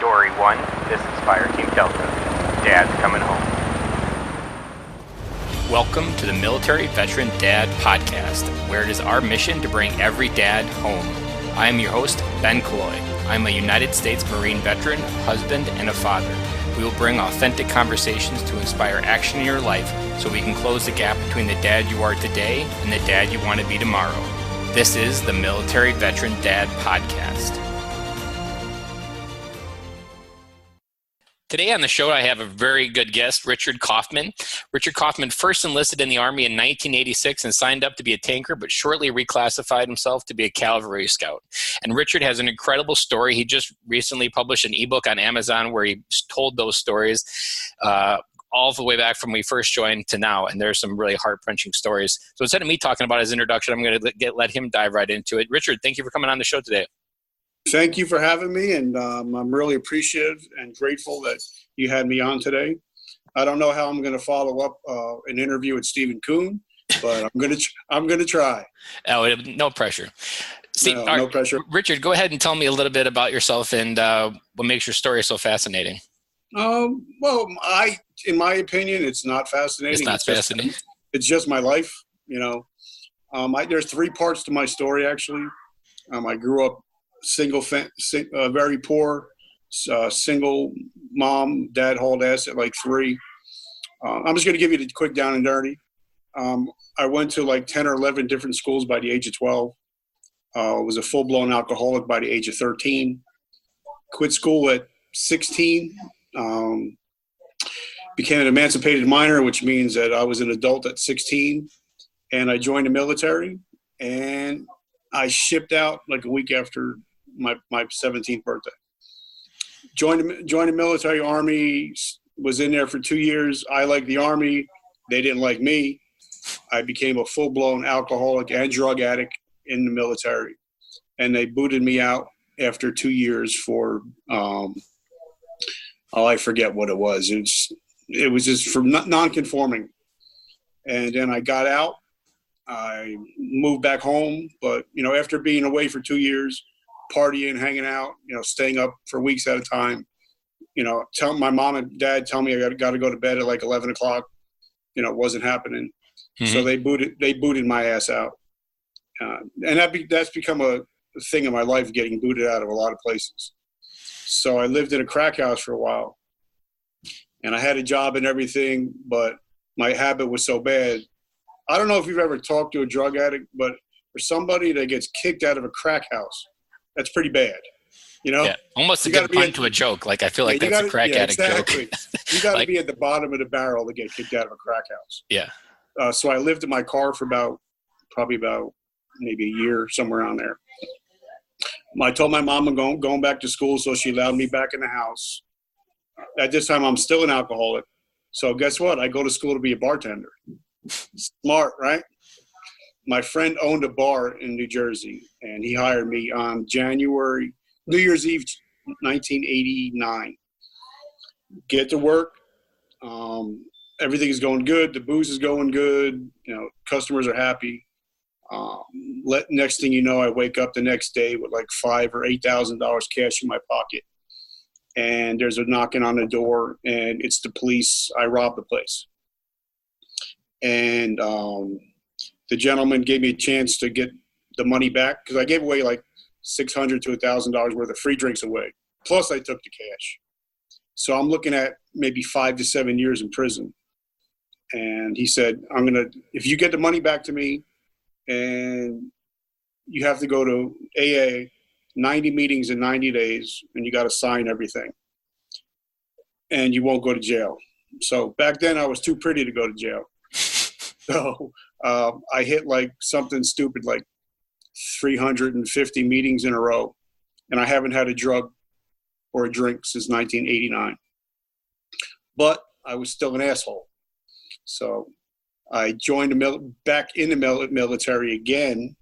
Dory 1, this is Fire Team Delta. Dad's coming home. Welcome to the Military Veteran Dad Podcast, where it is our mission to bring every dad home. I am your host, Ben Killoy. I'm a United States Marine veteran, husband, and a father. We will bring authentic conversations to inspire action in your life so we can close the gap between the dad you are today and the dad you want to be tomorrow. This is the Military Veteran Dad Podcast. Today on the show, I have a very good guest, Richard Kaufman. Richard Kaufman first enlisted in the Army in 1986 and signed up to be a tanker, but shortly reclassified himself to be a cavalry scout. And Richard has an incredible story. He just recently published an ebook on Amazon where he told those stories all the way back from when we first joined to now, and there's some really heart-wrenching stories. So instead of me talking about his introduction, I'm going to let him dive right into it. Richard, thank you for coming on the show today. Thank you for having me, and I'm really appreciative and grateful that you had me on today. I don't know how I'm going to follow up an interview with Stephen Kuhn, but I'm going to try. Oh, no pressure. No pressure. Richard, go ahead and tell me a little bit about yourself and what makes your story so fascinating. Well, in my opinion, it's not fascinating. Fascinating. It's just my life, you know. There's three parts to my story, actually. I grew up very poor, single mom. Dad hauled ass at like 3. I'm just going to give you the quick down and dirty. I went to like 10 or 11 different schools by the age of 12. Was a full-blown alcoholic by the age of 13. Quit school at 16. Became an emancipated minor, which means that I was an adult at 16. And I joined the military. And I shipped out like a week after my 17th birthday. Joined the military Army, was in there for 2 years. I liked the Army. They didn't like me. I became a full-blown alcoholic and drug addict in the military. And they booted me out after 2 years for, I forget what it was. It was just for non-conforming. And then I got out. I moved back home, but, you know, after being away for 2 years, partying, hanging out, you know, staying up for weeks at a time, you know, tell my mom and dad tell me I got to go to bed at like 11 o'clock, you know, it wasn't happening. Mm-hmm. So they booted my ass out. And that's become a thing in my life, getting booted out of a lot of places. So I lived in a crack house for a while, and I had a job and everything, but my habit was so bad. I don't know if you've ever talked to a drug addict, but for somebody that gets kicked out of a crack house, that's pretty bad. You know? Yeah, almost a good pun to a joke. Like, I feel like that's a crack addict exactly. joke. You got to be at the bottom of the barrel to get kicked out of a crack house. Yeah. So I lived in my car for probably about maybe a year, somewhere around there. I told my mom I'm going back to school, so she allowed me back in the house. At this time, I'm still an alcoholic. So guess what? I go to school to be a bartender. Smart, right? My friend owned a bar in New Jersey, and he hired me on New Year's Eve, 1989. Get to work. Everything is going good. The booze is going good. You know, customers are happy. Next thing you know, I wake up the next day with like $5,000 or $8,000 cash in my pocket, and there's a knocking on the door, and it's the police. I robbed the place. And the gentleman gave me a chance to get the money back because I gave away like $600 to $1,000 worth of free drinks away. Plus, I took the cash. So I'm looking at maybe 5 to 7 years in prison. And he said, if you get the money back to me, and you have to go to AA, 90 meetings in 90 days, and you got to sign everything. And you won't go to jail. So back then, I was too pretty to go to jail. So I hit like something stupid like 350 meetings in a row, and I haven't had a drug or a drink since 1989. But I was still an asshole. So I joined back in the military again.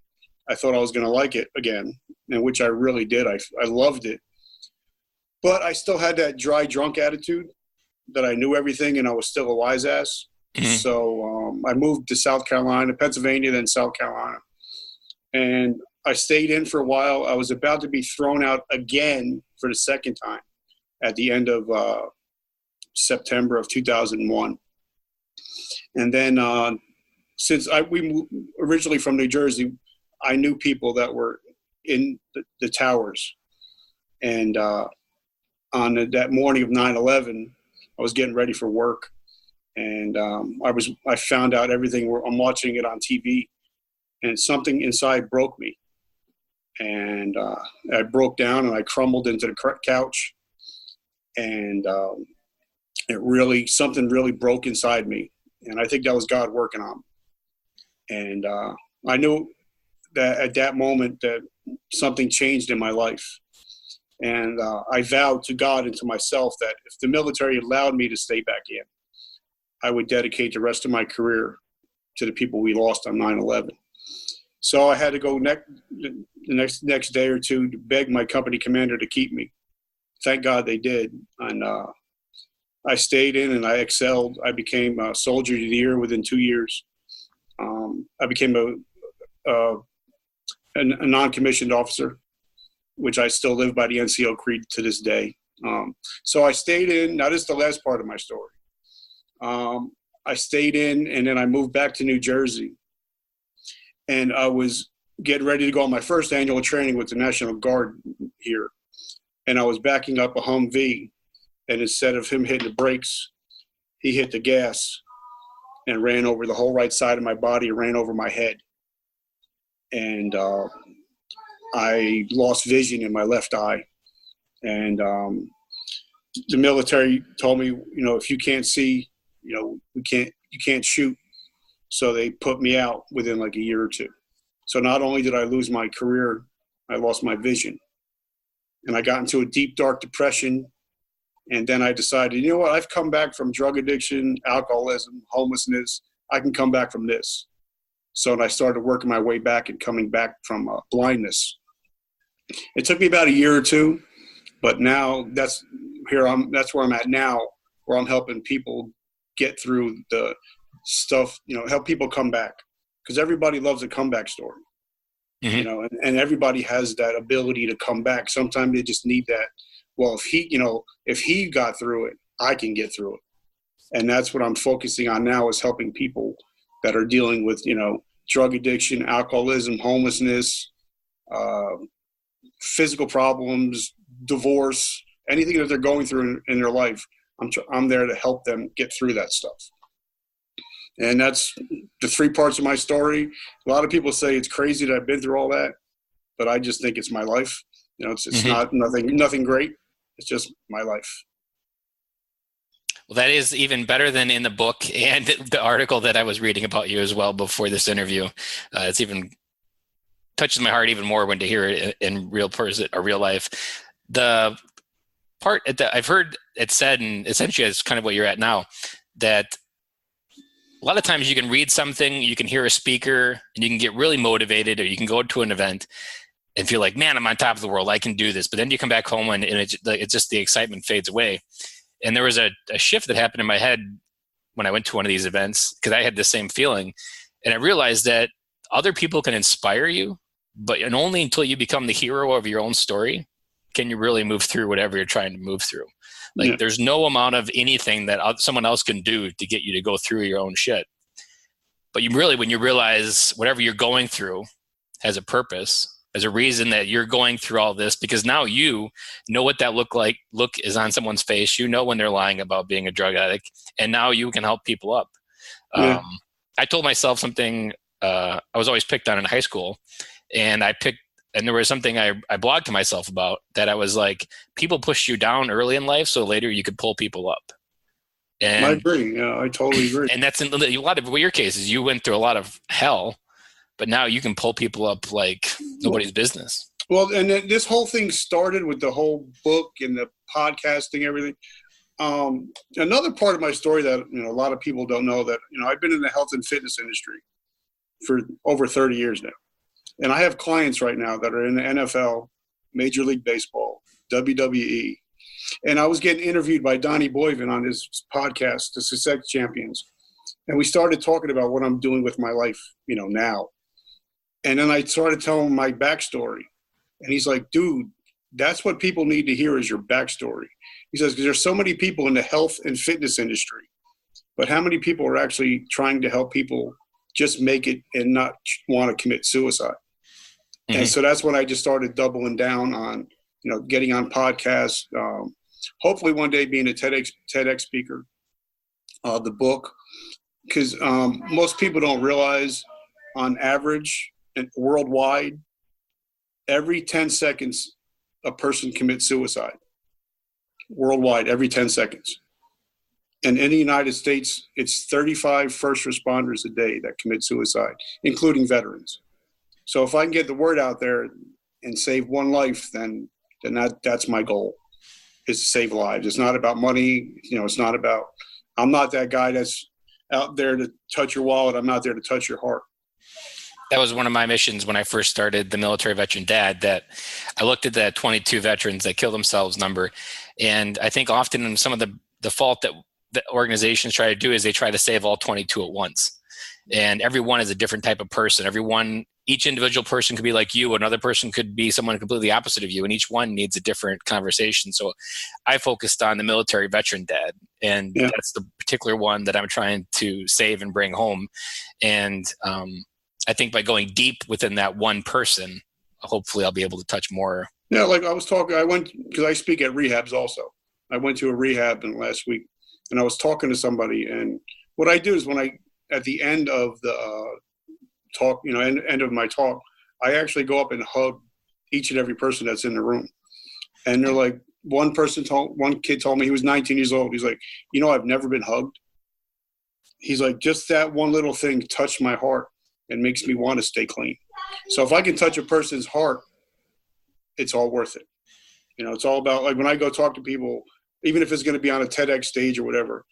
I thought I was going to like it again, and which I really did. I loved it. But I still had that dry drunk attitude that I knew everything and I was still a wise ass. Mm-hmm. So I moved to South Carolina, Pennsylvania, then South Carolina. And I stayed in for a while. I was about to be thrown out again for the second time. at the end of September of 2001. And then since we moved originally from New Jersey, I knew people that were in the towers. And on that morning of 9/11, I was getting ready for work. And I found out everything. I'm watching it on TV, and something inside broke me. And I broke down and I crumbled into the couch. And something really broke inside me. And I think that was God working on me. And I knew that at that moment that something changed in my life. And I vowed to God and to myself that if the military allowed me to stay back in, I would dedicate the rest of my career to the people we lost on 9/11. So I had to go the next day or two to beg my company commander to keep me. Thank God they did. And I stayed in and I excelled. I became a Soldier of the Year within 2 years. I became a non-commissioned officer, which I still live by the NCO creed to this day. So I stayed in. Now this is the last part of my story. I stayed in, and then I moved back to New Jersey. And I was getting ready to go on my first annual training with the National Guard here. And I was backing up a Humvee. And instead of him hitting the brakes, he hit the gas and ran over the whole right side of my body, ran over my head. And I lost vision in my left eye. And the military told me, if you can't see, you can't shoot. So they put me out within like a year or two. So not only did I lose my career, I lost my vision. And I got into a deep, dark depression. And then I decided, you know what? I've come back from drug addiction, alcoholism, homelessness. I can come back from this. So I started working my way back and coming back from blindness. It took me about a year or two, but now that's where I'm at now, where I'm helping people get through the stuff, help people come back, because everybody loves a comeback story, Mm-hmm. And everybody has that ability to come back. Sometimes they just need that. Well, if he got through it, I can get through it. And that's what I'm focusing on now, is helping people that are dealing with, drug addiction, alcoholism, homelessness, physical problems, divorce, anything that they're going through in their life. I'm there to help them get through that stuff. And that's the 3 parts of my story. A lot of people say it's crazy that I've been through all that, but I just think it's my life. It's Mm-hmm. not nothing great. It's just my life. Well, that is even better than in the book and the article that I was reading about you as well before this interview. It's even touches my heart even more when to hear it in real person or real life. The part that I've heard it said, and essentially it's kind of what you're at now, that a lot of times you can read something, you can hear a speaker, and you can get really motivated, or you can go to an event and feel like, man, I'm on top of the world, I can do this. But then you come back home and it's just the excitement fades away. And there was a shift that happened in my head when I went to one of these events, because I had the same feeling. And I realized that other people can inspire you, and only until you become the hero of your own story can you really move through whatever you're trying to move through. Like, there's no amount of anything that someone else can do to get you to go through your own shit. But when you realize whatever you're going through has a purpose, there's a reason that you're going through all this, because now you know what that look is on someone's face. You know when they're lying about being a drug addict, and now you can help people up. Yeah. I told myself something. I was always picked on in high school, and there was something I blogged to myself about, that I was like, people push you down early in life so later you could pull people up. And I agree. Yeah, I totally agree. And that's in a lot of your cases. You went through a lot of hell, but now you can pull people up like nobody's business. Well, and this whole thing started with the whole book and the podcasting, everything. Another part of my story that a lot of people don't know, that I've been in the health and fitness industry for over 30 years now, and I have clients right now that are in the NFL, Major League Baseball, WWE, and I was getting interviewed by Donnie Boyven on his podcast, The Success Champions, and we started talking about what I'm doing with my life, now, and then I started telling him my backstory, and he's like, "Dude, that's what people need to hear is your backstory. He says, because there's so many people in the health and fitness industry, but how many people are actually trying to help people just make it and not want to commit suicide? Mm-hmm. And so that's when I just started doubling down on, getting on podcasts, hopefully one day being a TEDx speaker, the book, because most people don't realize on average and worldwide, every 10 seconds, a person commits suicide. Worldwide, every 10 seconds. And in the United States, it's 35 first responders a day that commit suicide, including veterans. So if I can get the word out there and save one life, then that's my goal, is to save lives. It's not about money. It's not about, I'm not that guy that's out there to touch your wallet. I'm not there to touch your heart. That was one of my missions when I first started the Military Veteran Dad, that I looked at that 22 veterans that kill themselves number. And I think often some of the fault that the organizations try to do is they try to save all 22 at once. And everyone is a different type of person. Each individual person could be like you. Another person could be someone completely opposite of you. And each one needs a different conversation. So I focused on the Military Veteran Dad. And that's the particular one that I'm trying to save and bring home. And I think by going deep within that one person, hopefully I'll be able to touch more. Yeah, like I was talking, because I speak at rehabs also. I went to a rehab last week, and I was talking to somebody. And what I do is at the end of the talk, end of my talk, I actually go up and hug each and every person that's in the room. And they're like, one kid told me, he was 19 years old. He's like, I've never been hugged. He's like, just that one little thing touched my heart and makes me want to stay clean. So if I can touch a person's heart, it's all worth it. It's all about, like, when I go talk to people, even if it's going to be on a TEDx stage or whatever,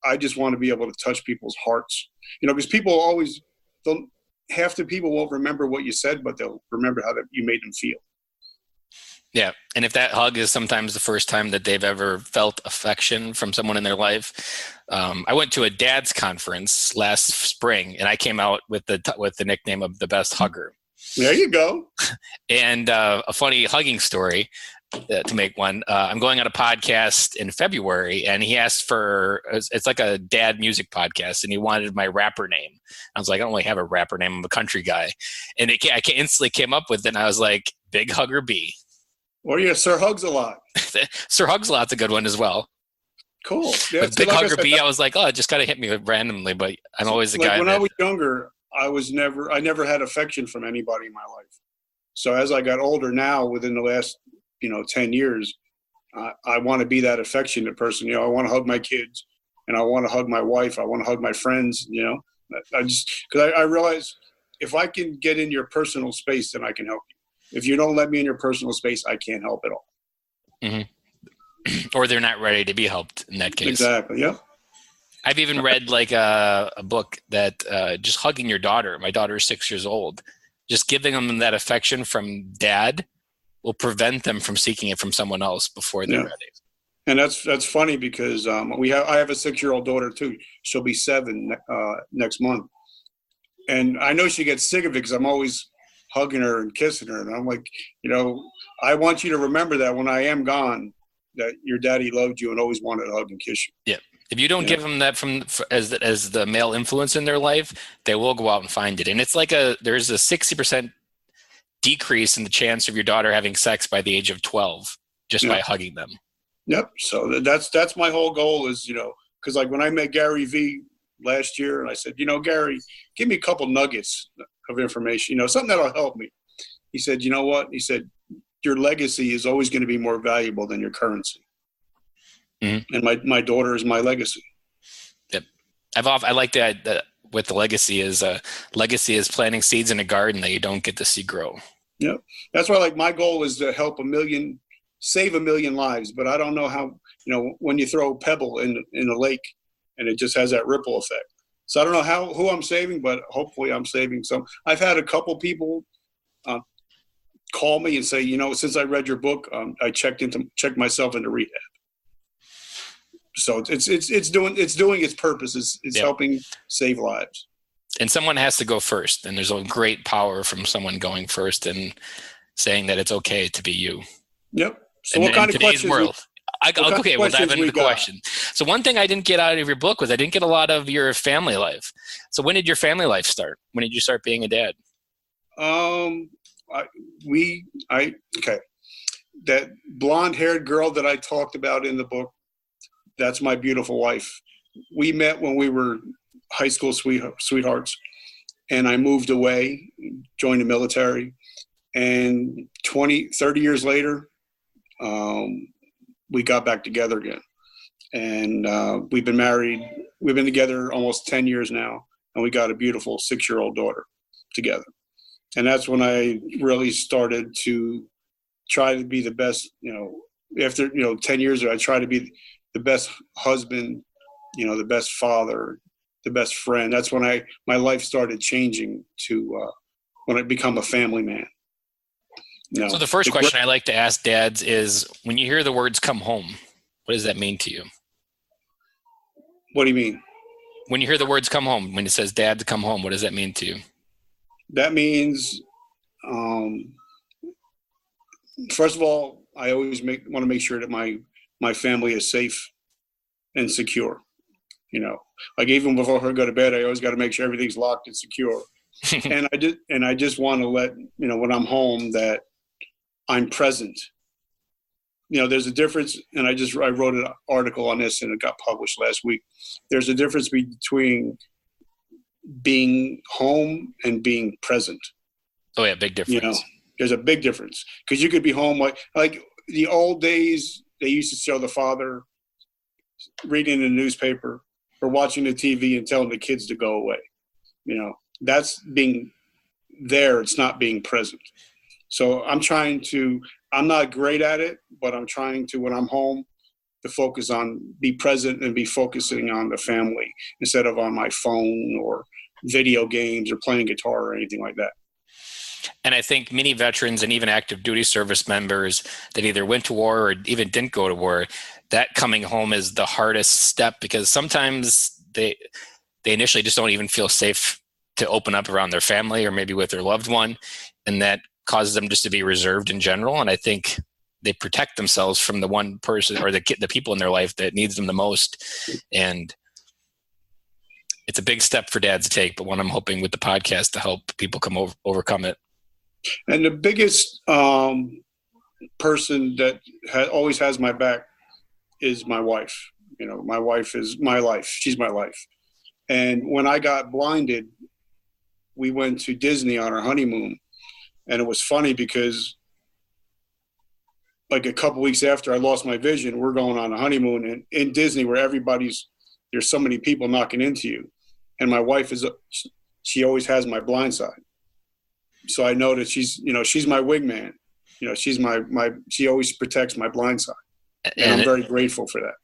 I just want to be able to touch people's hearts. Because people half the people won't remember what you said, but they'll remember how you made them feel. Yeah. And if that hug is sometimes the first time that they've ever felt affection from someone in their life. I went to a dad's conference last spring, and I came out with the nickname of the best hugger. There you go. And a funny hugging story to make one. I'm going on a podcast in February, and he asked it's like a dad music podcast, and he wanted my rapper name. I was like, I don't really have a rapper name. I'm a country guy. And I instantly came up with it, and I was like, Big Hugger B. Or Sir Hugs a Lot. Sir Hugs a Lot's a good one as well. Cool. Yeah, but Big Hugger B, I was like, it just kind of hit me randomly, but I'm always the guy. When I was younger, I never had affection from anybody in my life. So as I got older now, within the last 10 years, I want to be that affectionate person. I want to hug my kids, and I want to hug my wife. I want to hug my friends. Because I realize if I can get in your personal space, then I can help you. If you don't let me in your personal space, I can't help at all. Mm-hmm. Or they're not ready to be helped in that case. Exactly. Yeah. I've even read like a book that just hugging your daughter. My daughter is 6 years old. Just giving them that affection from dad will prevent them from seeking it from someone else before they're ready. And that's funny because I have a 6-year-old daughter too. She'll be 7 next month, and I know she gets sick of it because I'm always hugging her and kissing her, and I'm like, I want you to remember that when I am gone, that your daddy loved you and always wanted to hug and kiss you. Yeah. If you don't give them that as the male influence in their life, they will go out and find it. And it's like there's a 60% decrease in the chance of your daughter having sex by the age of 12 just by hugging them. Yep. So that's my whole goal is, because like when I met Gary V last year, and I said, Gary, give me a couple nuggets of information, something that'll help me. He said, you know what? He said, your legacy is always going to be more valuable than your currency. Mm-hmm. And my daughter is my legacy. Yep. I like that with the legacy is planting seeds in a garden that you don't get to see grow. Yep. That's why my goal is to help save 1 million lives, but I don't know how, when you throw a pebble in a lake and it just has that ripple effect. So I don't know who I'm saving, but hopefully I'm saving some. I've had a couple people call me and say, since I read your book, I checked myself into rehab. So it's doing its purpose. It's helping save lives. And someone has to go first, and there's a great power from someone going first and saying that it's okay to be you. Yep. So in, what kind in of today's questions? world. Okay, we'll dive into the got? question. So one thing I didn't get out of your book was I didn't get a lot of your family life. So when did your family life start? When did you start being a dad? Okay. That blonde-haired girl that I talked about in the book, that's my beautiful wife. We met when we were high school sweethearts, and I moved away, joined the military, and 30 years later, we got back together again. And we've been married. We've been together almost 10 years now, and we got a beautiful 6-year-old daughter together. And that's when I really started to try to be the best, after, 10 years ago, I tried to be the best husband, the best father, the best friend. That's when my life started changing to when I become a family man. So the first question I like to ask dads is, when you hear the words "come home," what does that mean to you? What do you mean? When you hear the words "come home," when it says "Dad, come home," what does that mean to you? That means, first of all, I always want to make sure that my family is safe and secure. Like even before I go to bed, I always got to make sure everything's locked and secure. and I just want to let when I'm home that I'm present. There's a difference, and I wrote an article on this, and it got published last week. There's a difference between being home and being present. Oh yeah, big difference. There's a big difference, because you could be home like the old days. They used to show the father reading the newspaper or watching the TV and telling the kids to go away. That's being there. It's not being present. So I'm not great at it, but I'm trying to, when I'm home, to focus on, be present and be focusing on the family instead of on my phone or video games or playing guitar or anything like that. And I think many veterans and even active duty service members that either went to war or even didn't go to war, that coming home is the hardest step, because sometimes they initially just don't even feel safe to open up around their family or maybe with their loved one. And that causes them just to be reserved in general. And I think they protect themselves from the one person or the people in their life that needs them the most. And it's a big step for dads to take, but one I'm hoping with the podcast to help people overcome it. And the biggest person that always has my back is my wife. My wife is my life. She's my life. And when I got blinded, we went to Disney on our honeymoon. And it was funny because like a couple weeks after I lost my vision, we're going on a honeymoon and in Disney where there's so many people knocking into you. And my wife she always has my blind side. So I know that she's my wingman. She always protects my blind side. And I'm very grateful for that.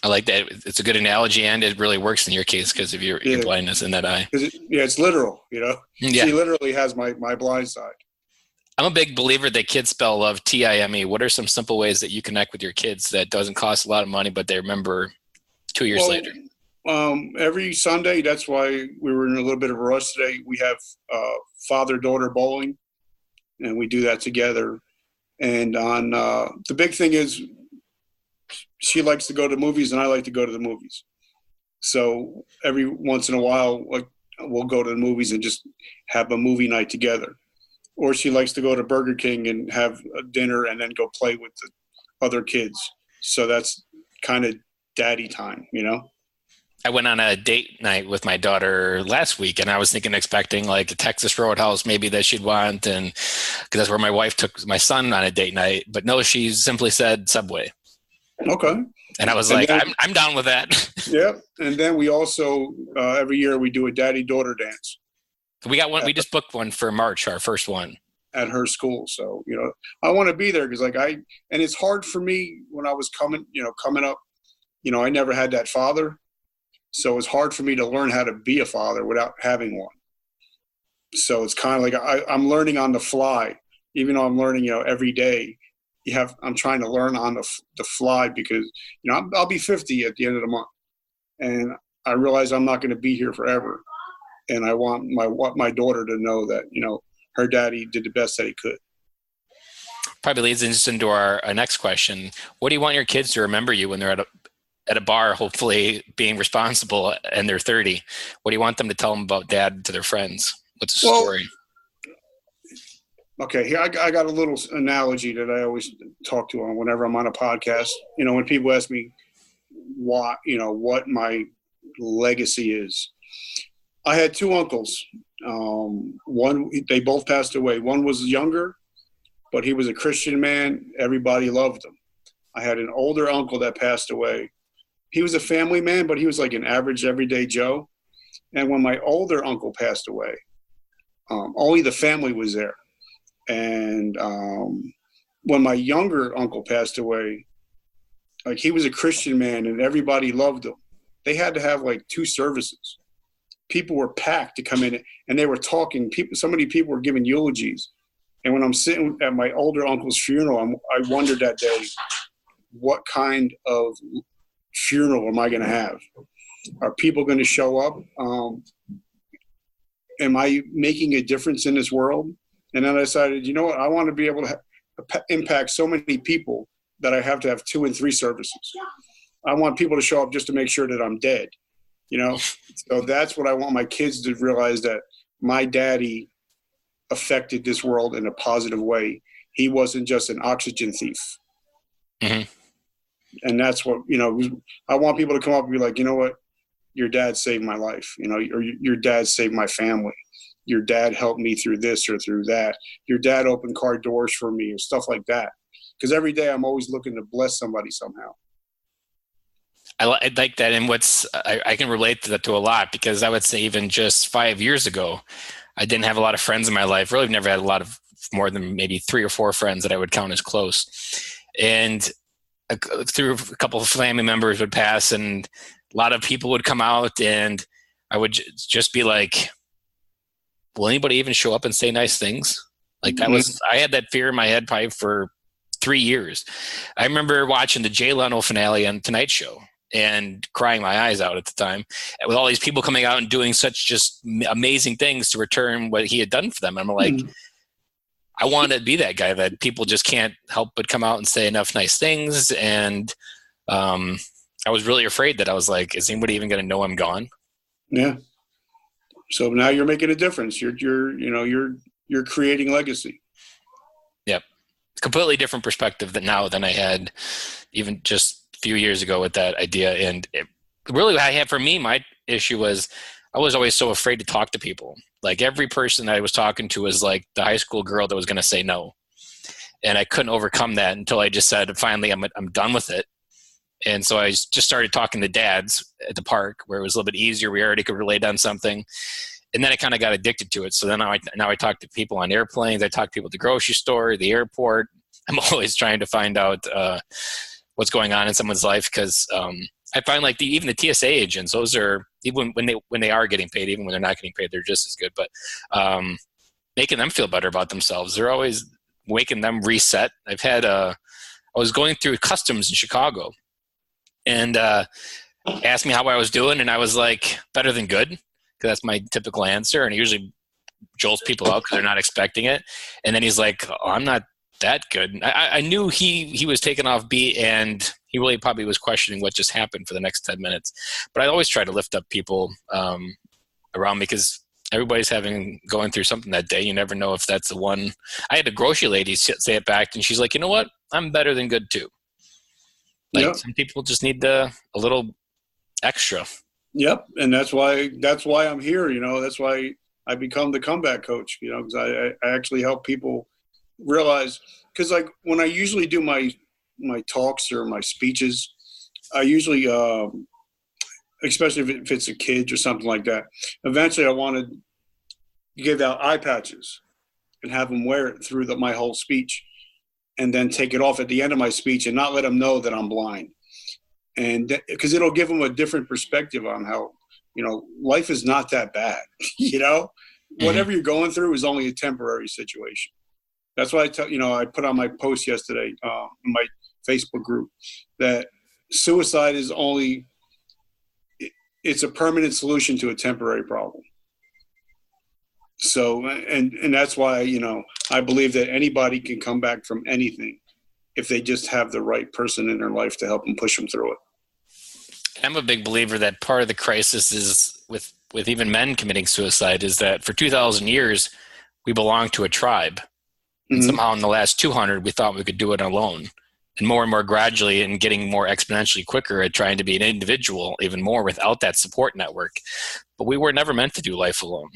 I like that. It's a good analogy, and it really works in your case because of your blindness in that eye. It's literal, Yeah. She literally has my blind side. I'm a big believer that kids spell love TIME. What are some simple ways that you connect with your kids that doesn't cost a lot of money, but they remember 2 years later? Every Sunday, that's why we were in a little bit of a rush today. We have father-daughter bowling, and we do that together. And on the big thing is she likes to go to movies, and I like to go to the movies. So every once in a while, we'll go to the movies and just have a movie night together. Or she likes to go to Burger King and have a dinner and then go play with the other kids. So that's kind of daddy time, I went on a date night with my daughter last week, and I was expecting like a Texas Roadhouse maybe that she'd want, and because that's where my wife took my son on a date night. But no, she simply said Subway. Okay. And I was I'm down with that. Yeah. And then we also, every year we do a Daddydaughter dance. We got one. We just booked one for March, our first one. At her school. So, I want to be there because and it's hard for me when I was coming up, I never had that father. So it's hard for me to learn how to be a father without having one. So it's kind of like I'm learning on the fly, even though I'm learning, every day. I'm trying to learn on the fly because, I'll be 50 at the end of the month. And I realize I'm not going to be here forever. And I want my daughter to know that, her daddy did the best that he could. Probably leads us into our next question. What do you want your kids to remember you when they're at a bar, hopefully being responsible, and they're 30? What do you want them to tell them about dad to their friends? What's the story? Okay, here I got a little analogy that I always talk to on whenever I'm on a podcast. You know, when people ask me what my legacy is. I had two uncles. They both passed away. One was younger, but he was a Christian man. Everybody loved him. I had an older uncle that passed away. He was a family man, but he was like an average everyday Joe. And when my older uncle passed away, only the family was there. And when my younger uncle passed away, like he was a Christian man and everybody loved him. They had to have like 2 services. People were packed to come in and they were talking. So many people were giving eulogies. And when I'm sitting at my older uncle's funeral, I wondered that day, what kind of funeral am I going to have? Are people going to show up? Am I making a difference in this world? And then I decided, you know what? I want to be able to impact so many people that I have to have 2 and 3 services. I want people to show up just to make sure that I'm dead, you know? So that's what I want my kids to realize, that my daddy affected this world in a positive way. He wasn't just an oxygen thief. Mm-hmm. And that's what, you know, I want people to come up and be like, you know what? Your dad saved my life, you know, or your dad saved my family. Your dad helped me through this or through that. Your dad opened car doors for me and stuff like that. Because every day I'm always looking to bless somebody somehow. I like that. And I can relate to that to a lot, because I would say even just 5 years ago, I didn't have a lot of friends in my life. Really, I've never had a lot of more than maybe 3 or 4 friends that I would count as close. And through a couple of family members would pass, and a lot of people would come out, and I would just be like, will anybody even show up and say nice things? Like that was, I had that fear in my head probably for 3 years. I remember watching the Jay Leno finale on Tonight Show and crying my eyes out at the time, with all these people coming out and doing such just amazing things to return what he had done for them. And I'm like, I want to be that guy that people just can't help but come out and say enough nice things. And I was really afraid that I was like, is anybody even going to know I'm gone? Yeah. So now you're making a difference. You're creating legacy. Yep. Completely different perspective than I had even just a few years ago with that idea. And really what I had for me, my issue was I was always so afraid to talk to people. Like every person I was talking to was like the high school girl that was going to say no. And I couldn't overcome that until I just said, finally, I'm done with it. And so I just started talking to dads at the park, where it was a little bit easier. We already could relate on something. And then I kind of got addicted to it. So then now I talk to people on airplanes. I talk to people at the grocery store, the airport. I'm always trying to find out what's going on in someone's life, because I find like even the TSA agents, those are, even when they are getting paid, even when they're not getting paid, they're just as good. But making them feel better about themselves, they're always making them reset. I was going through customs in Chicago, and asked me how I was doing, and I was like, better than good, because that's my typical answer. And he usually jolts people out because they're not expecting it. And then he's like, oh, I'm not that good. I knew he was taken off beat, and he really probably was questioning what just happened for the next 10 minutes. But I always try to lift up people around me, because everybody's going through something that day. You never know if that's the one. I had a grocery lady say it back, and she's like, you know what? I'm better than good too. Like some people just need a little extra. Yep. And that's why I'm here. You know, that's why I become the comeback coach, you know, because I actually help people realize, because like when I usually do my talks or my speeches, I usually, especially if it's a kid or something like that, eventually I want to give out eye patches and have them wear it through my whole speech, and then take it off at the end of my speech and not let them know that I'm blind. And because it'll give them a different perspective on how, you know, life is not that bad. You know, whatever you're going through is only a temporary situation. That's why I put on my post yesterday in my Facebook group that suicide is it's a permanent solution to a temporary problem. So, and that's why, I believe that anybody can come back from anything if they just have the right person in their life to help them push them through it. I'm a big believer that part of the crisis is with even men committing suicide is that for 2,000 years, we belong to a tribe. And Mm-hmm. somehow in the last 200, we thought we could do it alone. And more gradually and getting more exponentially quicker at trying to be an individual even more without that support network. But we were never meant to do life alone.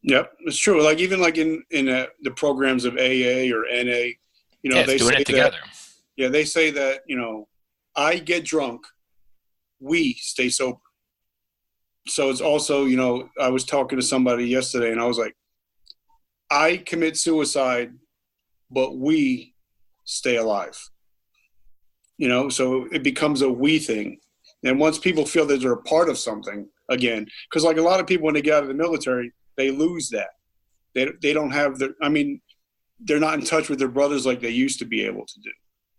Yep, it's true. Like even like in the programs of AA or NA, they doing say it together. They say that, I get drunk, we stay sober. So it's also, I was talking to somebody yesterday and I was like, I commit suicide, but we stay alive. So it becomes a we thing. And once people feel that they're a part of something again, because like a lot of people, when they get out of the military, they lose that. They don't have they're not in touch with their brothers like they used to be able to do.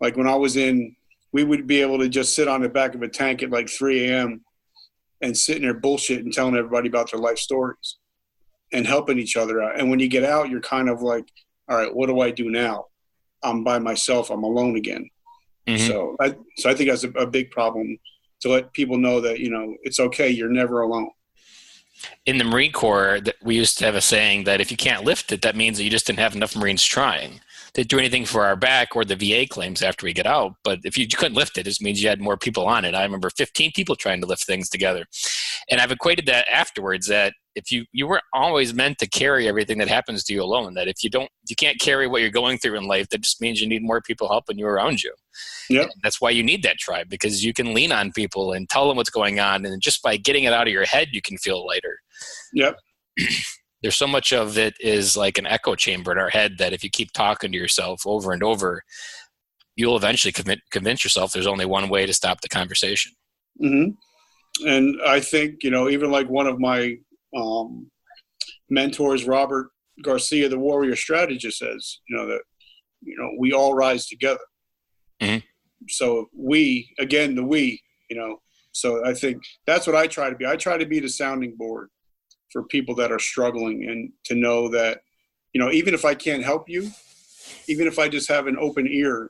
Like when I was we would be able to just sit on the back of a tank at like 3 a.m. and sitting there bullshit and telling everybody about their life stories and helping each other out. And when you get out, you're kind of like, all right, what do I do now? I'm by myself. I'm alone again. Mm-hmm. So I think that's a big problem, to let people know that, it's okay. You're never alone. In the Marine Corps, we used to have a saying that if you can't lift it, that means that you just didn't have enough Marines trying. They didn't do anything for our back or the VA claims after we get out. But if you couldn't lift it, it just means you had more people on it. I remember 15 people trying to lift things together. And I've equated that afterwards that if you weren't always meant to carry everything that happens to you alone, that if you can't carry what you're going through in life, that just means you need more people helping you around you. Yep. That's why you need that tribe, because you can lean on people and tell them what's going on. And just by getting it out of your head, you can feel lighter. Yep. There's so much of it is like an echo chamber in our head that if you keep talking to yourself over and over, you'll eventually convince yourself there's only one way to stop the conversation. Mm-hmm. And I think, even like one of my mentors, Robert Garcia, the warrior strategist, says, that, we all rise together. Mm-hmm. So we, again, so I think that's what I try to be. I try to be the sounding board for people that are struggling, and to know that, even if I can't help you, even if I just have an open ear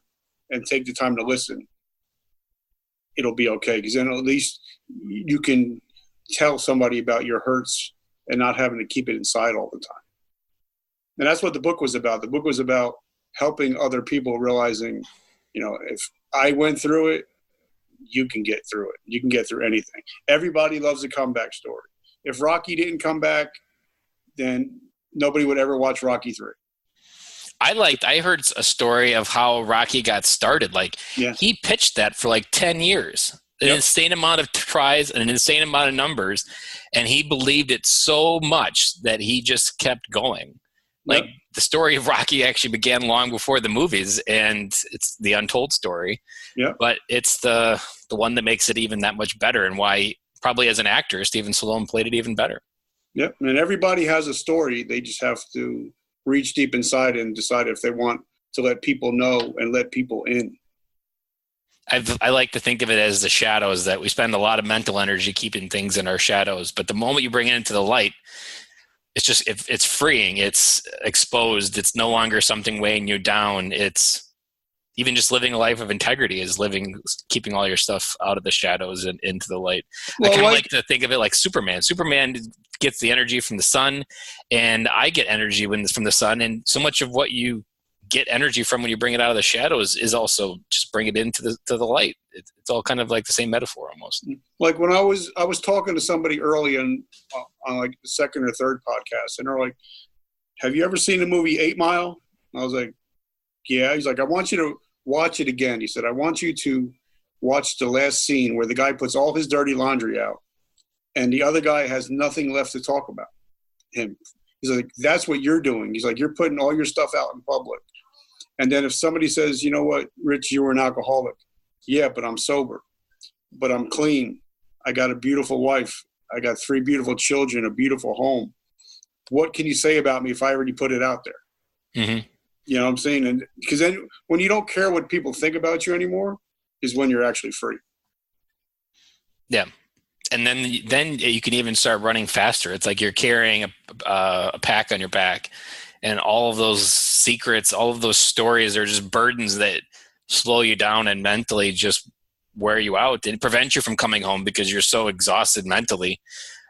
and take the time to listen, it'll be okay. Because then at least you can tell somebody about your hurts and not having to keep it inside all the time. And that's what the book was about. The book was about helping other people, realizing, if I went through it, you can get through it. You can get through anything. Everybody loves a comeback story. If Rocky didn't come back, then nobody would ever watch Rocky 3. I heard a story of how Rocky got started. He pitched that for 10 years, an insane amount of tries and an insane amount of numbers. And he believed it so much that he just kept going. The story of Rocky actually began long before the movies, and it's the untold story. Yeah. But it's the one that makes it even that much better, and why probably as an actor, Steven Stallone played it even better. Yep. And everybody has a story. They just have to reach deep inside and decide if they want to let people know and let people in. I like to think of it as the shadows, that we spend a lot of mental energy keeping things in our shadows. But the moment you bring it into the light, it's freeing. It's exposed. It's no longer something weighing you down. It's even just living a life of integrity is keeping all your stuff out of the shadows and into the light. Well, I kind of like to think of it like Superman. Superman gets the energy from the sun, and I get energy from the sun. And so much of what you get energy from when you bring it out of the shadows is also just bring it into the light. It's all kind of like the same metaphor almost. Like when I was talking to somebody early on like the second or third podcast, and they're like, "Have you ever seen the movie 8 Mile?" I was like, "Yeah." He's like, "I want you to watch it again." He said, "I want you to watch the last scene where the guy puts all his dirty laundry out and the other guy has nothing left to talk about him." He's like, "That's what you're doing." He's like, "You're putting all your stuff out in public. And then if somebody says, 'You know what, Rich, you were an alcoholic.' Yeah, but I'm sober. But I'm clean. I got a beautiful wife. I got 3 beautiful children, a beautiful home. What can you say about me if I already put it out there?" Mm-hmm. You know what I'm saying? And because then when you don't care what people think about you anymore is when you're actually free. Yeah. And then you can even start running faster. It's like you're carrying a pack on your back, and all of those secrets, all of those stories are just burdens that slow you down and mentally just wear you out and prevent you from coming home because you're so exhausted mentally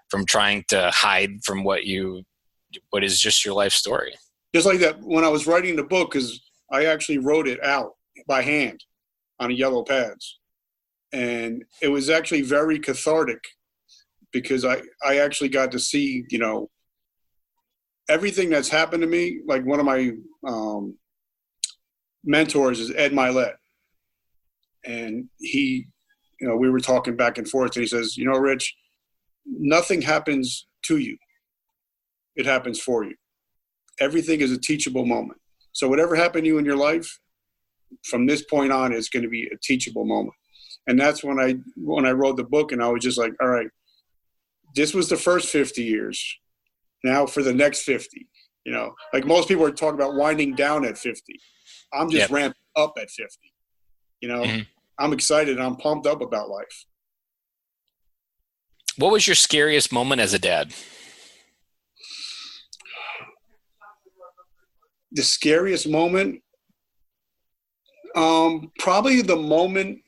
from trying to hide from what is just your life story. Just like that, when I was writing the book, because I actually wrote it out by hand on yellow pads. And it was actually very cathartic because I actually got to see, everything that's happened to me. Like one of my mentors is Ed Milet. And he, we were talking back and forth, and he says, Rich, nothing happens to you. It happens for you. Everything is a teachable moment. So whatever happened to you in your life, from this point on, is going to be a teachable moment. And that's when I wrote the book, and I was just like, all right, this was the first 50 years. Now for the next 50, like most people are talking about winding down at 50. I'm just ramping up at 50. Mm-hmm. I'm excited and I'm pumped up about life. What was your scariest moment as a dad? The scariest moment? Probably the moment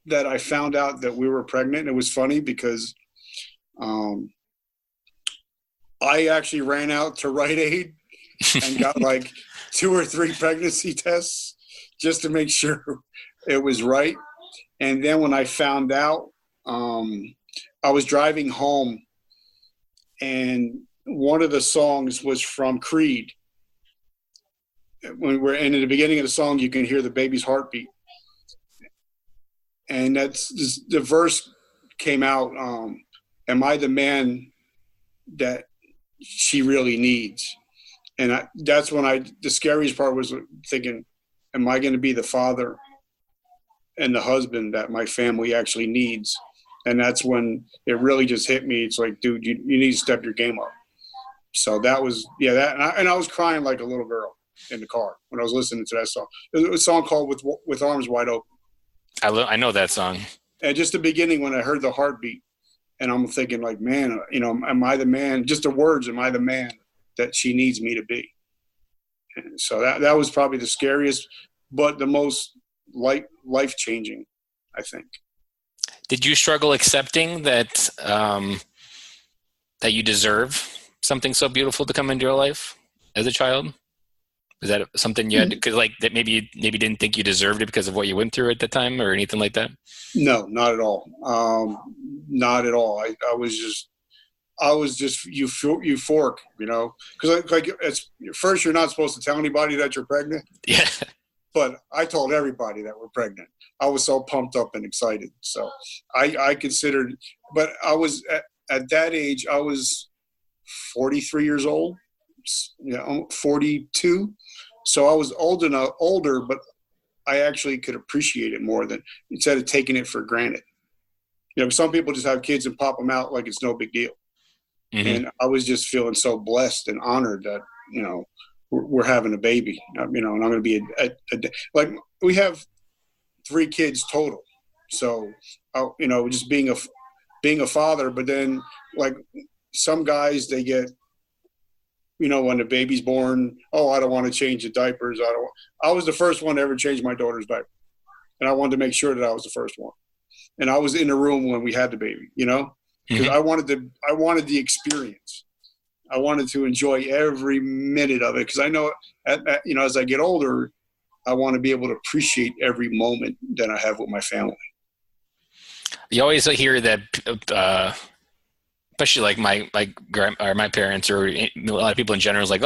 that I found out that we were pregnant. It was funny because I actually ran out to Rite Aid and got like 2 or 3 pregnancy tests just to make sure it was right. And then when I found out, I was driving home, and one of the songs was from Creed. When we're in the beginning of the song, you can hear the baby's heartbeat. And the verse came out, am I the man that she really needs? And that's when the scariest part was thinking, am I going to be the father and the husband that my family actually needs? And that's when it really just hit me. It's like, dude, you need to step your game up. So that was, and I was crying like a little girl in the car when I was listening to that song. It was a song called With Arms Wide Open. I know that song. And just the beginning when I heard the heartbeat, and I'm thinking like, man, am I the man? Just the words, am I the man that she needs me to be? And so that was probably the scariest, but the most life-changing, I think. Did you struggle accepting that that you deserve something so beautiful to come into your life as a child? Is that something you had to, cause like that maybe you didn't think you deserved it because of what you went through at the time or anything like that? No, not at all. Not at all. I was just euphoric, because like first you're not supposed to tell anybody that you're pregnant. Yeah. But I told everybody that we're pregnant. I was so pumped up and excited. So I considered, but I was at that age, I was 43 years old, 42. So I was older, but I actually could appreciate it more than instead of taking it for granted. Some people just have kids and pop them out like it's no big deal. Mm-hmm. And I was just feeling so blessed and honored that, we're having a baby, and I'm going to be like we have 3 kids total. So, just being a father, but then like some guys, they get, when the baby's born, I don't want to change the diapers. I was the first one to ever change my daughter's diaper. And I wanted to make sure that I was the first one. And I was in the room when we had the baby, because mm-hmm. I wanted the experience. I wanted to enjoy every minute of it because I know, as I get older, I want to be able to appreciate every moment that I have with my family. You always hear that, especially like my parents or a lot of people in general is like,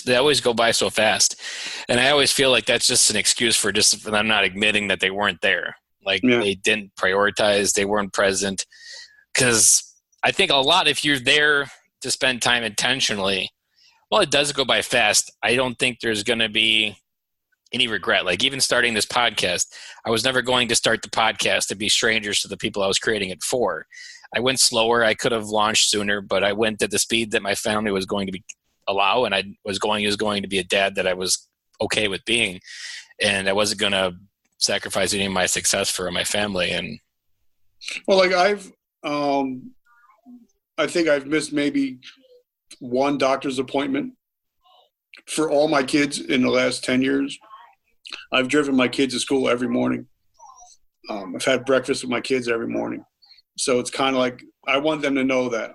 they always go by so fast. And I always feel like that's just an excuse for them not admitting that they weren't there. Like They didn't prioritize, they weren't present. Because I think a lot, if you're there to spend time intentionally, it does go by fast. I don't think there's going to be any regret. Like even starting this podcast, I was never going to start the podcast to be strangers to the people I was creating it for. I went slower. I could have launched sooner, but I went at the speed that my family was going to allow, and I was going to be a dad that I was okay with being, and I wasn't going to sacrifice any of my success for my family. And like I think I've missed maybe one doctor's appointment for all my kids in the last 10 years. I've driven my kids to school every morning. I've had breakfast with my kids every morning. So it's kind of like I want them to know that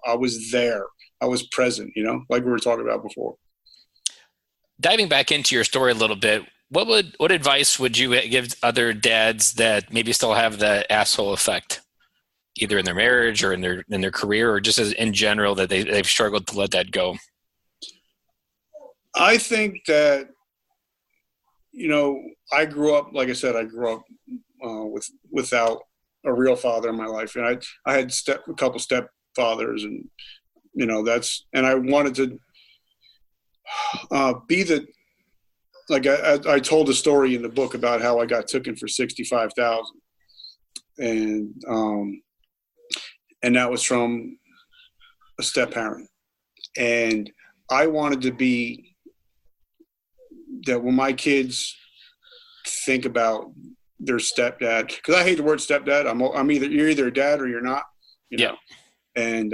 I was there. I was present, like we were talking about before. Diving back into your story a little bit, what advice would you give other dads that maybe still have the asshole effect, either in their marriage or in their career, or just as in general that they've struggled to let that go? I think that, I grew up, like I said, without a real father in my life. And I had a couple stepfathers, and, and I wanted to be I told a story in the book about how I got taken for $65,000. And that was from a step parent. And I wanted to be that when my kids think about their stepdad, because I hate the word stepdad. You're either a dad or you're not, Yeah. And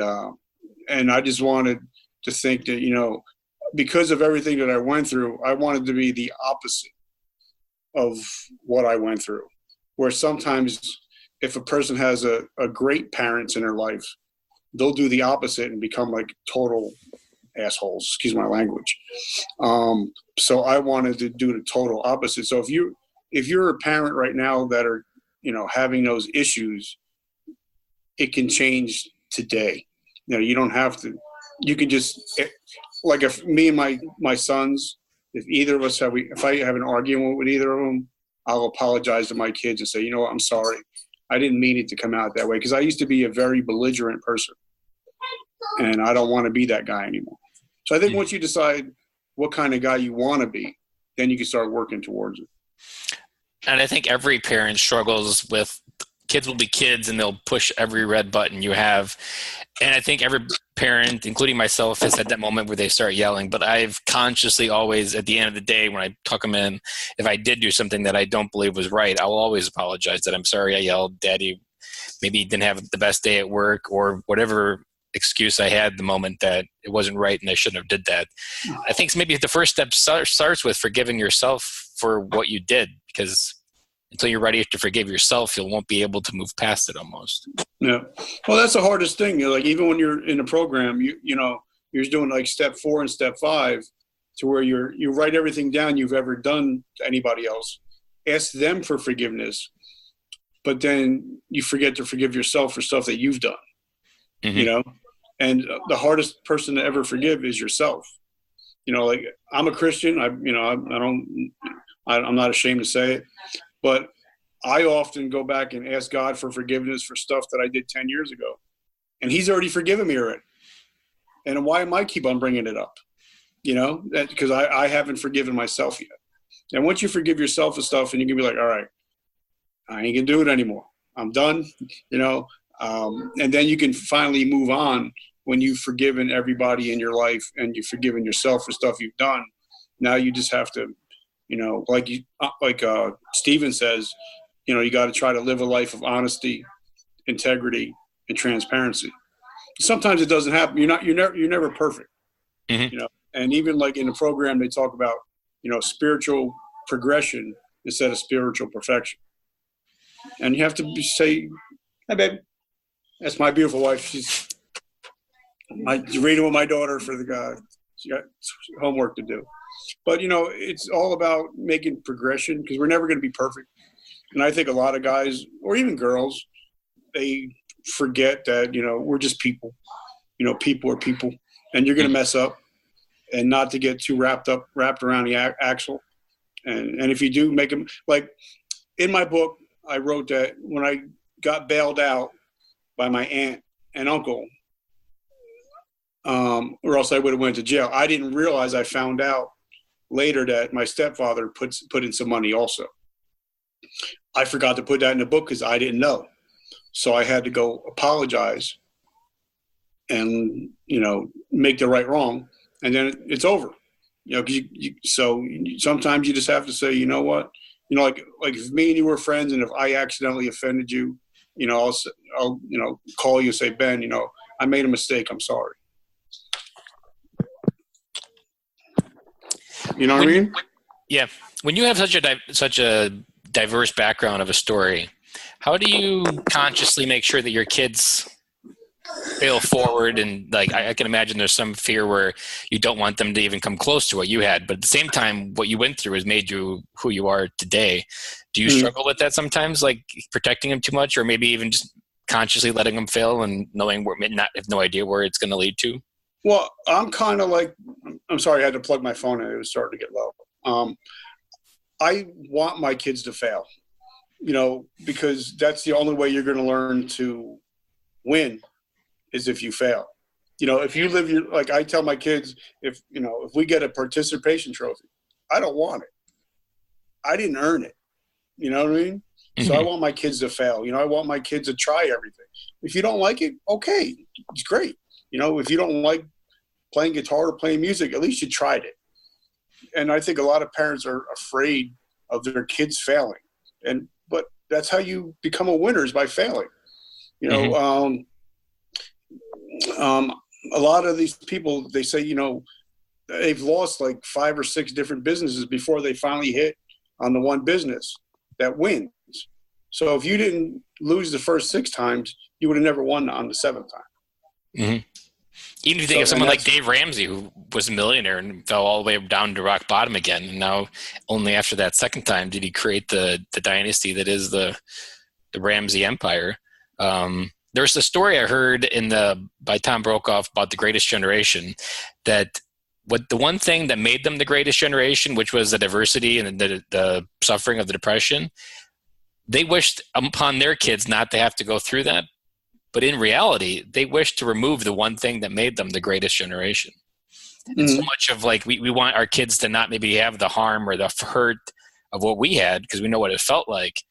I just wanted to think that, because of everything that I went through, I wanted to be the opposite of what I went through. Where sometimes if a person has a great parents in their life, they'll do the opposite and become like total assholes, excuse my language. So I wanted to do the total opposite. So if you're a parent right now that are, having those issues, it can change today. You don't have to, you can just, like if me and my sons, if I have an argument with either of them, I'll apologize to my kids and say, you know what, I'm sorry. I didn't mean it to come out that way. Because I used to be a very belligerent person. And I don't want to be that guy anymore. So I think once you decide what kind of guy you want to be, then you can start working towards it. And I think every parent struggles with kids will be kids and they'll push every red button you have. And I think every parent, including myself, has had that moment where they start yelling. But I've consciously always, at the end of the day, when I tuck them in, if I did do something that I don't believe was right, I will always apologize that I'm sorry I yelled. Daddy maybe didn't have the best day at work, or whatever excuse I had the moment that it wasn't right and I shouldn't have did that. I think maybe the first step starts with forgiving yourself for what you did, because until you're ready to forgive yourself, you won't be able to move past it almost. Yeah. Well, that's the hardest thing. Like, even when you're in a program, you're doing like step 4 and step 5 to where you write everything down you've ever done to anybody else, ask them for forgiveness, but then you forget to forgive yourself for stuff that you've done, and the hardest person to ever forgive is yourself. Like, I'm a Christian. I'm not ashamed to say it. But I often go back and ask God for forgiveness for stuff that I did 10 years ago. And he's already forgiven me already. And why am I keep on bringing it up? Because I haven't forgiven myself yet. And once you forgive yourself of stuff, and you can be like, all right, I ain't going to do it anymore. I'm done, and then you can finally move on when you've forgiven everybody in your life and you've forgiven yourself for stuff you've done. Now you just have to, like Stephen says, you got to try to live a life of honesty, integrity, and transparency. Sometimes it doesn't happen. You're never perfect. Mm-hmm. And even like in the program, they talk about, spiritual progression instead of spiritual perfection. And you have to say, "Hey, babe, that's my beautiful wife. She's reading with my daughter for the guy. She got homework to do." But, it's all about making progression, because we're never going to be perfect. And I think a lot of guys, or even girls, they forget that, we're just people. People are people. And you're going to mess up, and not to get too wrapped around the axle. And if you do make them, like in my book, I wrote that when I got bailed out by my aunt and uncle, or else I would have went to jail. I didn't realize, I found out later that my stepfather put in some money also. I forgot to put that in the book because I didn't know. So I had to go apologize and, make the right wrong. And then it's over, so sometimes you just have to say, you know what, like if me and you were friends and if I accidentally offended you I'll call you and say, Ben, I made a mistake. I'm sorry. You know what I mean? Yeah. When you have such a diverse background of a story, how do you consciously make sure that your kids fail forward? And like, I can imagine there's some fear where you don't want them to even come close to what you had, but at the same time, what you went through has made you who you are today. Do you struggle with that sometimes, like protecting them too much, or maybe even just consciously letting them fail and knowing not have no idea where it's going to lead to? Well, I'm kind of like, I'm sorry, I had to plug my phone in. It was starting to get low. I want my kids to fail, because that's the only way you're going to learn to win is if you fail. If you live like I tell my kids, if we get a participation trophy, I don't want it. I didn't earn it. You know what I mean? Mm-hmm. So I want my kids to fail. I want my kids to try everything. If you don't like it, okay, it's great. If you don't like playing guitar or playing music, at least you tried it. And I think a lot of parents are afraid of their kids failing. But that's how you become a winner, is by failing. A lot of these people, they say, they've lost like 5 or 6 different businesses before they finally hit on the one business that wins. So if you didn't lose the first 6 times, you would have never won on the 7th time. Mm-hmm. Even if you think of someone like Dave Ramsey, who was a millionaire and fell all the way down to rock bottom again, and now only after that second time did he create the dynasty that is the Ramsey empire. There's a story I heard by Tom Brokaw about the Greatest Generation, that the one thing that made them the Greatest Generation, which was the diversity and the suffering of the Depression, they wished upon their kids not to have to go through that. But in reality, they wished to remove the one thing that made them the Greatest Generation. Mm-hmm. And so much of like, we want our kids to not maybe have the harm or the hurt of what we had, because we know what it felt like.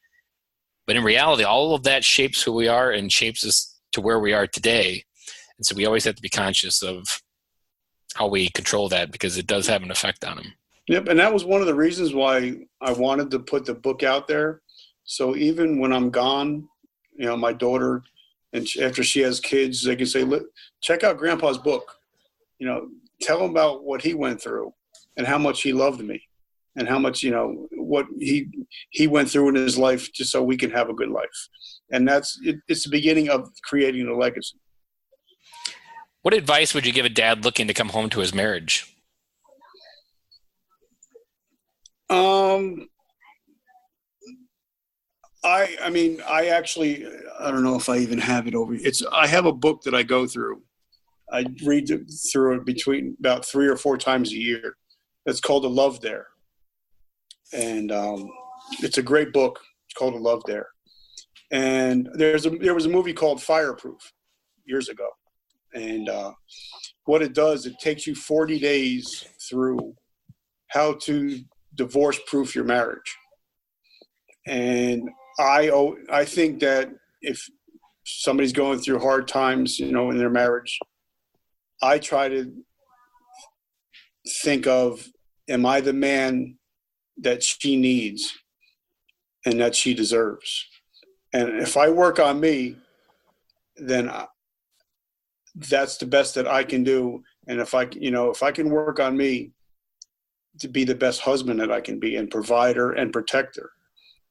But in reality, all of that shapes who we are and shapes us to where we are today. And so we always have to be conscious of how we control that, because it does have an effect on them. Yep. And that was one of the reasons why I wanted to put the book out there. So even when I'm gone, my daughter, and after she has kids, they can say, look, check out Grandpa's book. Tell him about what he went through and how much he loved me and how much, what he went through in his life just so we can have a good life. And it's the beginning of creating a legacy. What advice would you give a dad looking to come home to his marriage? I don't know if I even have it over. I have a book that I go through. I read through it between about 3 or 4 times a year. It's called A Love There. And it's a great book. It's called A Love There. And there was a movie called Fireproof years ago. And what it does, it takes you 40 days through how to divorce-proof your marriage. And I think that if somebody's going through hard times, in their marriage, I try to think of, am I the man that she needs and that she deserves? And if I work on me, then that's the best that I can do. And if I can work on me to be the best husband that I can be, and provider and protector,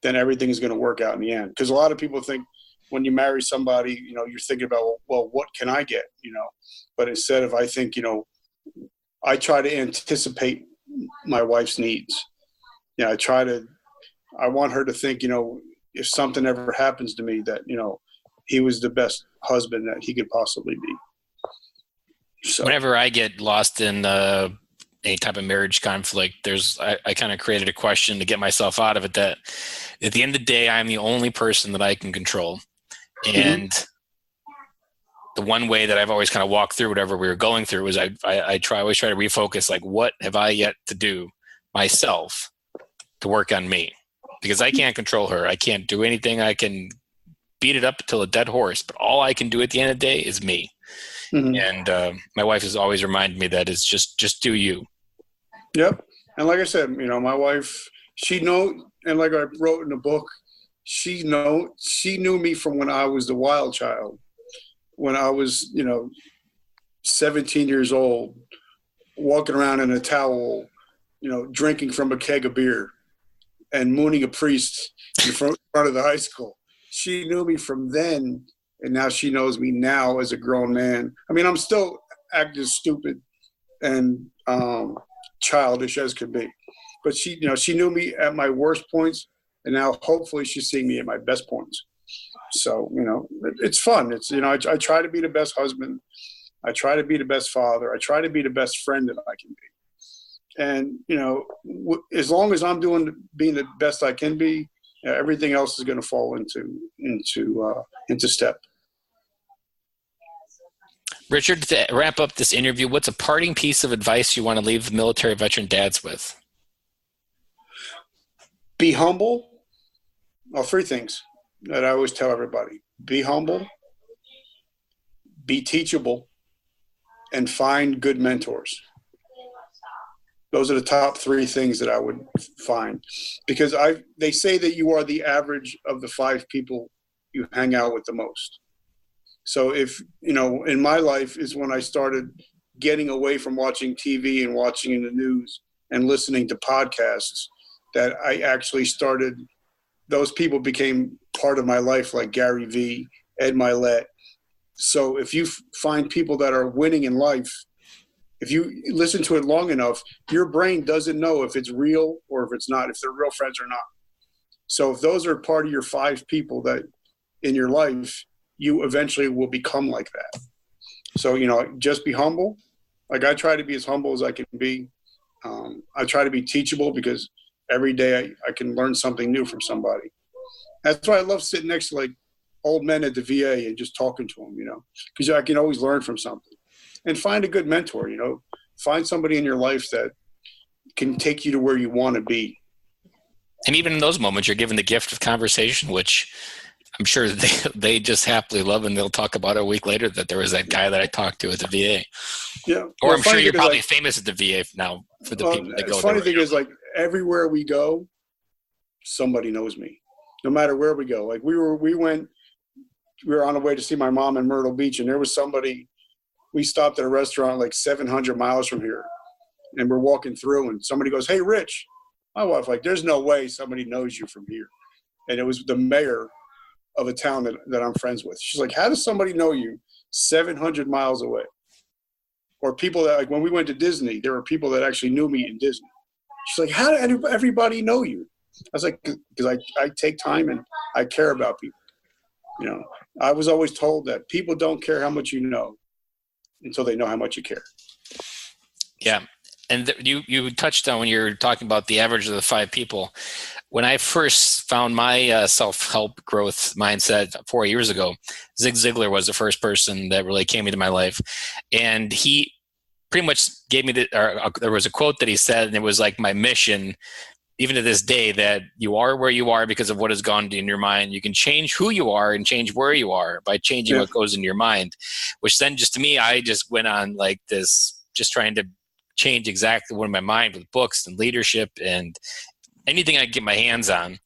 then everything is going to work out in the end. Because a lot of people think when you marry somebody, you're thinking about, well, what can I get? But instead of, I think, I try to anticipate my wife's needs. I want her to think, if something ever happens to me, that, he was the best husband that he could possibly be. So whenever I get lost in any type of marriage conflict, I kind of created a question to get myself out of it, that at the end of the day, I'm the only person that I can control. And the one way that I've always kind of walked through whatever we were going through was I always try to refocus, like, what have I yet to do myself to work on me? Because I can't control her. I can't do anything. I can beat it up till a dead horse, but all I can do at the end of the day is me. Mm-hmm. And my wife has always reminded me that it's just do you. Yep. And like I said, my wife, she knows, and like I wrote in the book, she knew me from when I was the wild child, when I was, 17 years old, walking around in a towel, drinking from a keg of beer and mooning a priest in front of the high school. She knew me from then, and now she knows me now as a grown man. I mean, I'm still acting stupid and childish as could be, but she knew me at my worst points, and now hopefully she's seeing me at my best points. So, it's fun. It's, I try to be the best husband. I try to be the best father. I try to be the best friend that I can be. And, as long as I'm being the best I can be, everything else is going to fall into step. Richard, to wrap up this interview, what's a parting piece of advice you want to leave military veteran dads with? Be humble. Well, 3 things that I always tell everybody. Be humble, be teachable, and find good mentors. Those are the top 3 things that I would find, because they say that you are the average of the 5 people you hang out with the most. So if, in my life is when I started getting away from watching TV and watching in the news and listening to podcasts, that I actually started, those people became part of my life, like Gary Vee, Ed Milet. So if you find people that are winning in life, if you listen to it long enough, your brain doesn't know if it's real or if it's not, if they're real friends or not. So if those are part of your 5 people that in your life, you eventually will become like that. So, just be humble. Like, I try to be as humble as I can be. I try to be teachable, because every day I can learn something new from somebody. That's why I love sitting next to, like, old men at the VA and just talking to them, because I can always learn from something. And find a good mentor, find somebody in your life that can take you to where you want to be. And even in those moments, you're given the gift of conversation, which I'm sure they just happily love, and they'll talk about it a week later that there was that guy that I talked to at the VA. Yeah. Or I'm sure you're probably famous at the VA now for the people that go there. The funny thing is, like, everywhere we go, somebody knows me, no matter where we go. Like, we were on the way to see my mom in Myrtle Beach, and there was somebody, we stopped at a restaurant like 700 miles from here, and we're walking through, and somebody goes, "Hey, Rich." My wife, like, there's no way somebody knows you from here. And it was the mayor of a town that I'm friends with. She's like, how does somebody know you 700 miles away? Or people that, like, when we went to Disney, there were people that actually knew me in Disney. She's like, how did everybody know you? I was like, because I take time and I care about people. I was always told that people don't care how much you know until they know how much you care. Yeah. And you touched on, when you were talking about the average of the 5 people. When I first found my self-help growth mindset 4 years ago, Zig Ziglar was the first person that really came into my life. And he pretty much gave me there was a quote that he said, and it was like my mission, even to this day, that you are where you are because of what has gone in your mind. You can change who you are and change where you are by changing what goes in your mind, which then just, to me, I just went on like this, just trying to change exactly what in my mind with books and leadership and anything I could get my hands on.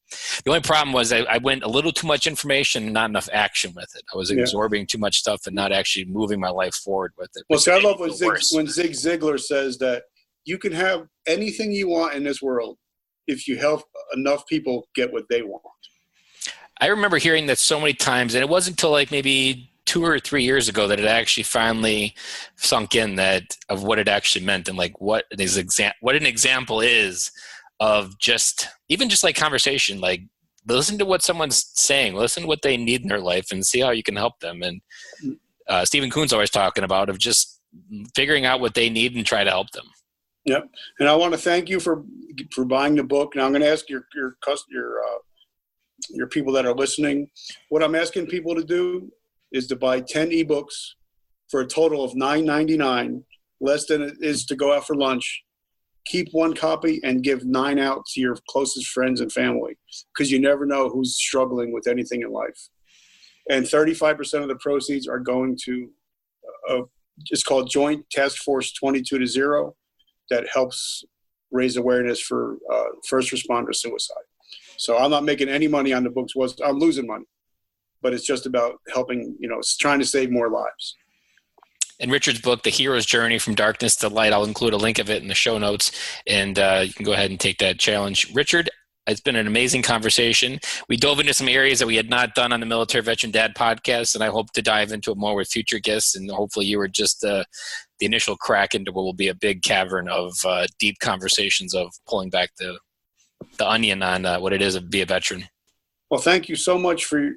The only problem was I went a little too much information and not enough action with it. I was absorbing too much stuff and not actually moving my life forward with it. Well, see, I love when Zig Ziglar says that you can have anything you want in this world if you help enough people get what they want. I remember hearing that so many times, and it wasn't until like maybe 2 or 3 years ago that it actually finally sunk in that of what it actually meant, and like what an example is of just like conversation. Like, listen to what someone's saying, listen to what they need in their life, and see how you can help them. And Stephen Kuhn's always talking about of just figuring out what they need and try to help them. Yep. And I want to thank you for buying the book. Now I'm going to ask your people that are listening, what I'm asking people to do is to buy 10 ebooks for a total of $9.99, less than it is to go out for lunch. Keep 1 copy and give 9 out to your closest friends and family, because you never know who's struggling with anything in life. And 35% of the proceeds are going to it's called Joint Task Force 22-0, that helps raise awareness for first responder suicide. So I'm not making any money on the books. I'm losing money, but it's just about helping, trying to save more lives. And Richard's book, The Hero's Journey from Darkness to Light, I'll include a link of it in the show notes, and you can go ahead and take that challenge. Richard, it's been an amazing conversation. We dove into some areas that we had not done on the Military Veteran Dad podcast, and I hope to dive into it more with future guests, and hopefully you were just the initial crack into what will be a big cavern of deep conversations of pulling back the onion on what it is to be a veteran. Well, thank you so much for,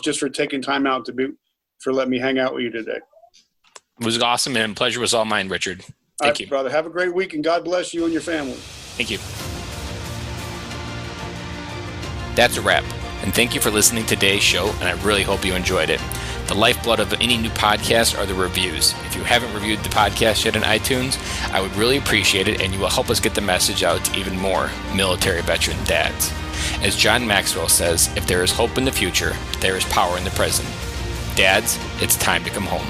just for taking time out for letting me hang out with you today. It was awesome, and pleasure was all mine, Richard. Thank you. Brother. Have a great week, and God bless you and your family. Thank you. That's a wrap, and thank you for listening to today's show, and I really hope you enjoyed it. The lifeblood of any new podcast are the reviews. If you haven't reviewed the podcast yet on iTunes, I would really appreciate it, and you will help us get the message out to even more military veteran dads. As John Maxwell says, if there is hope in the future, there is power in the present. Dads, it's time to come home.